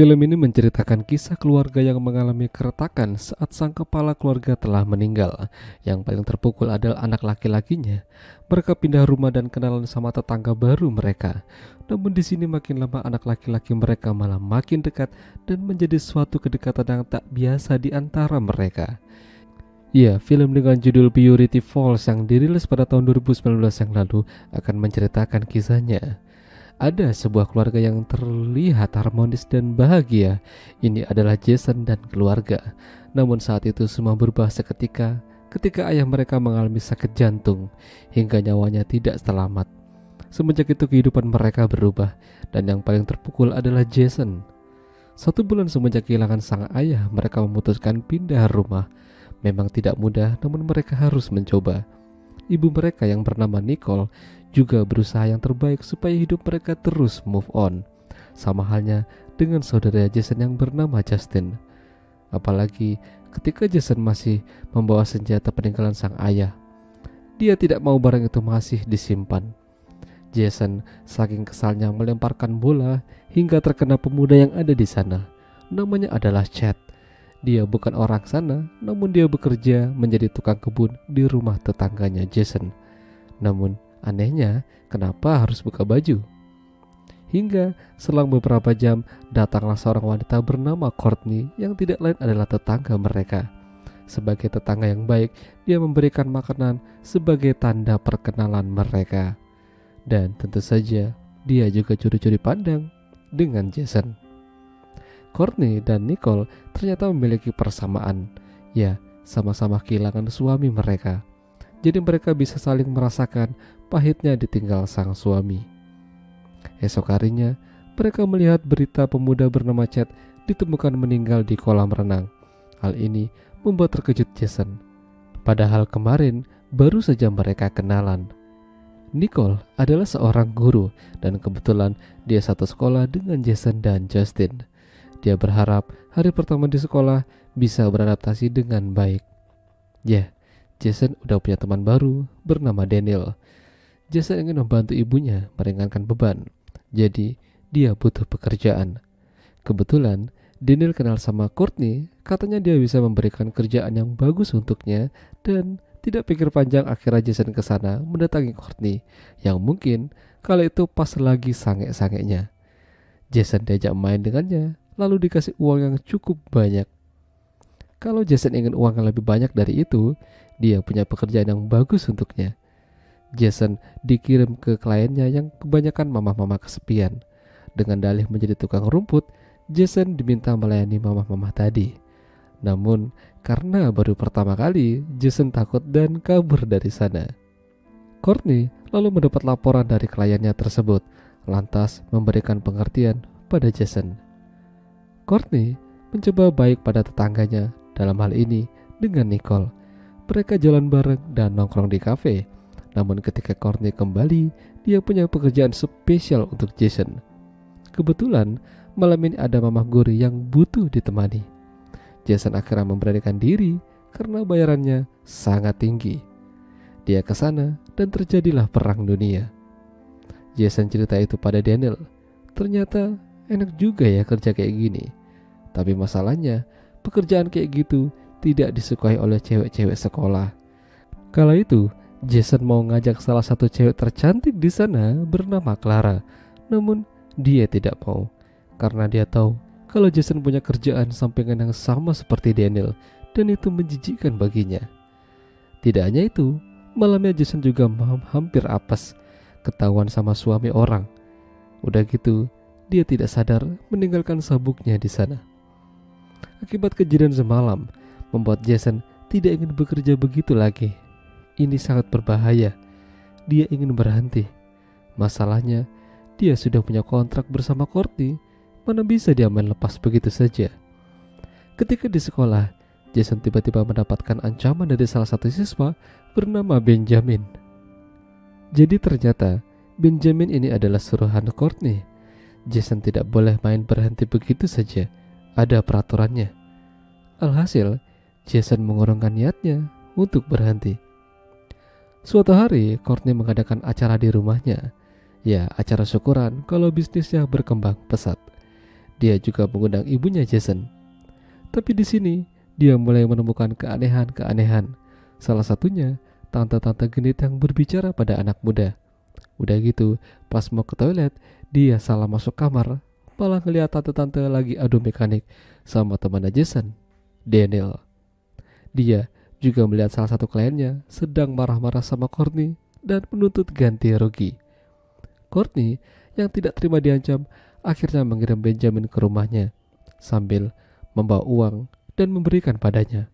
Film ini menceritakan kisah keluarga yang mengalami keretakan saat sang kepala keluarga telah meninggal. Yang paling terpukul adalah anak laki-lakinya. Mereka pindah rumah dan kenalan sama tetangga baru mereka. Namun di sini makin lama anak laki-laki mereka malah makin dekat dan menjadi suatu kedekatan yang tak biasa di antara mereka. Ya, film dengan judul Purity Falls yang dirilis pada tahun 2019 yang lalu akan menceritakan kisahnya. Ada sebuah keluarga yang terlihat harmonis dan bahagia. Ini adalah Jason dan keluarga. Namun saat itu semua berubah seketika ketika ayah mereka mengalami sakit jantung hingga nyawanya tidak selamat. Semenjak itu kehidupan mereka berubah dan yang paling terpukul adalah Jason. 1 bulan semenjak kehilangan sang ayah, mereka memutuskan pindah rumah. Memang tidak mudah, namun mereka harus mencoba. Ibu mereka yang bernama Nicole juga berusaha yang terbaik supaya hidup mereka terus move on. Sama halnya dengan saudara Jason yang bernama Justin. Apalagi ketika Jason masih membawa senjata peninggalan sang ayah. Dia tidak mau barang itu masih disimpan. Jason saking kesalnya melemparkan bola hingga terkena pemuda yang ada di sana. Namanya adalah Chad. Dia bukan orang sana, namun dia bekerja menjadi tukang kebun di rumah tetangganya Jason. Namun anehnya, kenapa harus buka baju? Hingga selang beberapa jam, datanglah seorang wanita bernama Courtney yang tidak lain adalah tetangga mereka. Sebagai tetangga yang baik, dia memberikan makanan sebagai tanda perkenalan mereka. Dan tentu saja, dia juga curi-curi pandang dengan Jason. Courtney dan Nicole ternyata memiliki persamaan. Ya, sama-sama kehilangan suami mereka. Jadi mereka bisa saling merasakan pahitnya ditinggal sang suami. Esok harinya, mereka melihat berita pemuda bernama Chad ditemukan meninggal di kolam renang. Hal ini membuat terkejut Jason. Padahal kemarin baru saja mereka kenalan. Nicole adalah seorang guru dan kebetulan dia satu sekolah dengan Jason dan Justin. Dia berharap hari pertama di sekolah bisa beradaptasi dengan baik. Ya, Jason udah punya teman baru bernama Daniel. Jason ingin membantu ibunya meringankan beban. Jadi, dia butuh pekerjaan. Kebetulan, Daniel kenal sama Courtney. Katanya dia bisa memberikan kerjaan yang bagus untuknya. Dan tidak pikir panjang akhirnya Jason ke sana mendatangi Courtney. Yang mungkin kala itu pas lagi sange-sangenya. Jason diajak main dengannya, lalu dikasih uang yang cukup banyak. Kalau Jason ingin uang yang lebih banyak dari itu, dia punya pekerjaan yang bagus untuknya. Jason dikirim ke kliennya yang kebanyakan mama-mama kesepian. Dengan dalih menjadi tukang rumput, Jason diminta melayani mama-mama tadi. Namun, karena baru pertama kali, Jason takut dan kabur dari sana. Courtney lalu mendapat laporan dari kliennya tersebut, lantas memberikan pengertian pada Jason. Courtney mencoba baik pada tetangganya, dalam hal ini dengan Nicole. Mereka jalan bareng dan nongkrong di kafe. Namun ketika Courtney kembali, dia punya pekerjaan spesial untuk Jason. Kebetulan malam ini ada mamah gori yang butuh ditemani. Jason akhirnya memberanikan diri karena bayarannya sangat tinggi. Dia ke sana dan terjadilah perang dunia. Jason cerita itu pada Daniel. Ternyata enak juga ya kerja kayak gini. Tapi masalahnya, pekerjaan kayak gitu tidak disukai oleh cewek-cewek sekolah. Kala itu, Jason mau ngajak salah satu cewek tercantik di sana bernama Clara. Namun, dia tidak mau. Karena dia tahu kalau Jason punya kerjaan sampingan yang sama seperti Daniel. Dan itu menjijikkan baginya. Tidak hanya itu, malamnya Jason juga hampir apes. Ketahuan sama suami orang. Udah gitu, dia tidak sadar meninggalkan sabuknya di sana. Akibat kejadian semalam, membuat Jason tidak ingin bekerja begitu lagi. Ini sangat berbahaya. Dia ingin berhenti. Masalahnya, dia sudah punya kontrak bersama Courtney. Mana bisa dia main lepas begitu saja. Ketika di sekolah, Jason tiba-tiba mendapatkan ancaman dari salah satu siswa bernama Benjamin. Jadi ternyata Benjamin ini adalah suruhan Courtney. Jason tidak boleh main berhenti begitu saja. Ada peraturannya. Alhasil, Jason mengurungkan niatnya untuk berhenti. Suatu hari, Courtney mengadakan acara di rumahnya. Ya, acara syukuran kalau bisnisnya berkembang pesat. Dia juga mengundang ibunya Jason. Tapi di sini dia mulai menemukan keanehan-keanehan. Salah satunya tante-tante genit yang berbicara pada anak muda. Udah gitu, pas mau ke toilet, dia salah masuk kamar, malah ngeliat tante-tante lagi adu mekanik sama temannya Jason, Daniel. Dia juga melihat salah satu kliennya sedang marah-marah sama Courtney dan menuntut ganti rugi. Courtney yang tidak terima diancam akhirnya mengirim Benjamin ke rumahnya sambil membawa uang dan memberikan padanya.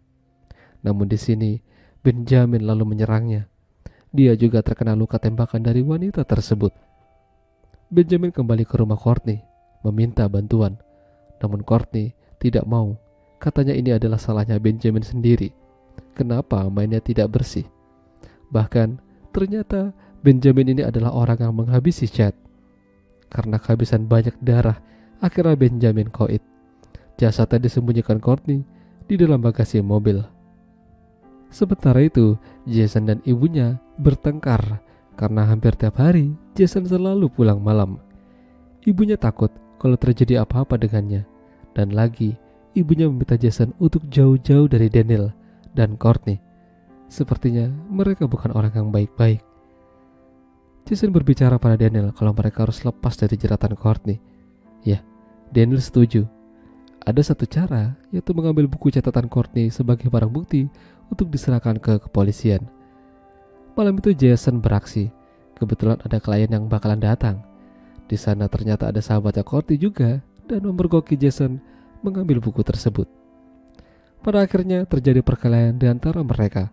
Namun di sini Benjamin lalu menyerangnya. Dia juga terkena luka tembakan dari wanita tersebut. Benjamin kembali ke rumah Courtney meminta bantuan. Namun Courtney tidak mau. Katanya ini adalah salahnya Benjamin sendiri. Kenapa mainnya tidak bersih? Bahkan ternyata Benjamin ini adalah orang yang menghabisi Chad. Karena kehabisan banyak darah, akhirnya Benjamin koit. Jasadnya disembunyikan Courtney di dalam bagasi mobil. Sementara itu, Jason dan ibunya bertengkar karena hampir tiap hari Jason selalu pulang malam. Ibunya takut kalau terjadi apa-apa dengannya. Dan lagi, ibunya meminta Jason untuk jauh-jauh dari Daniel dan Courtney. Sepertinya mereka bukan orang yang baik-baik. Jason berbicara pada Daniel kalau mereka harus lepas dari jeratan Courtney. Ya, Daniel setuju. Ada satu cara, yaitu mengambil buku catatan Courtney sebagai barang bukti untuk diserahkan ke kepolisian. Malam itu Jason beraksi. Kebetulan ada klien yang bakalan datang. Di sana ternyata ada sahabatnya Courtney juga dan memergoki Jason mengambil buku tersebut. Pada akhirnya terjadi perkelahian di antara mereka.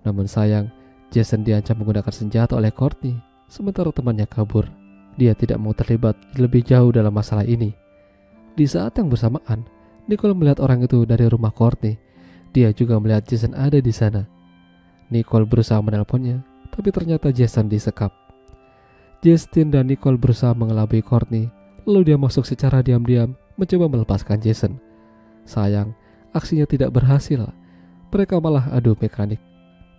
Namun sayang, Jason diancam menggunakan senjata oleh Courtney, sementara temannya kabur. Dia tidak mau terlibat lebih jauh dalam masalah ini. Di saat yang bersamaan, Nicole melihat orang itu dari rumah Courtney. Dia juga melihat Jason ada di sana. Nicole berusaha menelponnya, tapi ternyata Jason disekap. Justin dan Nicole berusaha mengelabui Courtney, lalu dia masuk secara diam-diam mencoba melepaskan Jason. Sayang, aksinya tidak berhasil. Mereka malah adu mekanik.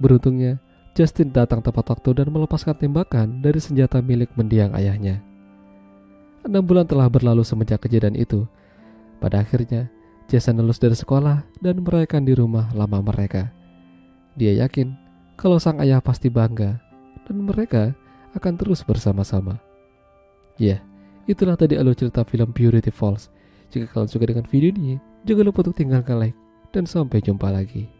Beruntungnya, Justin datang tepat waktu dan melepaskan tembakan dari senjata milik mendiang ayahnya. 6 bulan telah berlalu semenjak kejadian itu. Pada akhirnya, Jason lulus dari sekolah dan merayakan di rumah lama mereka. Dia yakin kalau sang ayah pasti bangga dan mereka akan terus bersama-sama. Ya, itulah tadi alur cerita film Beauty Falls. Jika kalian suka dengan video ini, jangan lupa untuk tinggalkan like dan sampai jumpa lagi.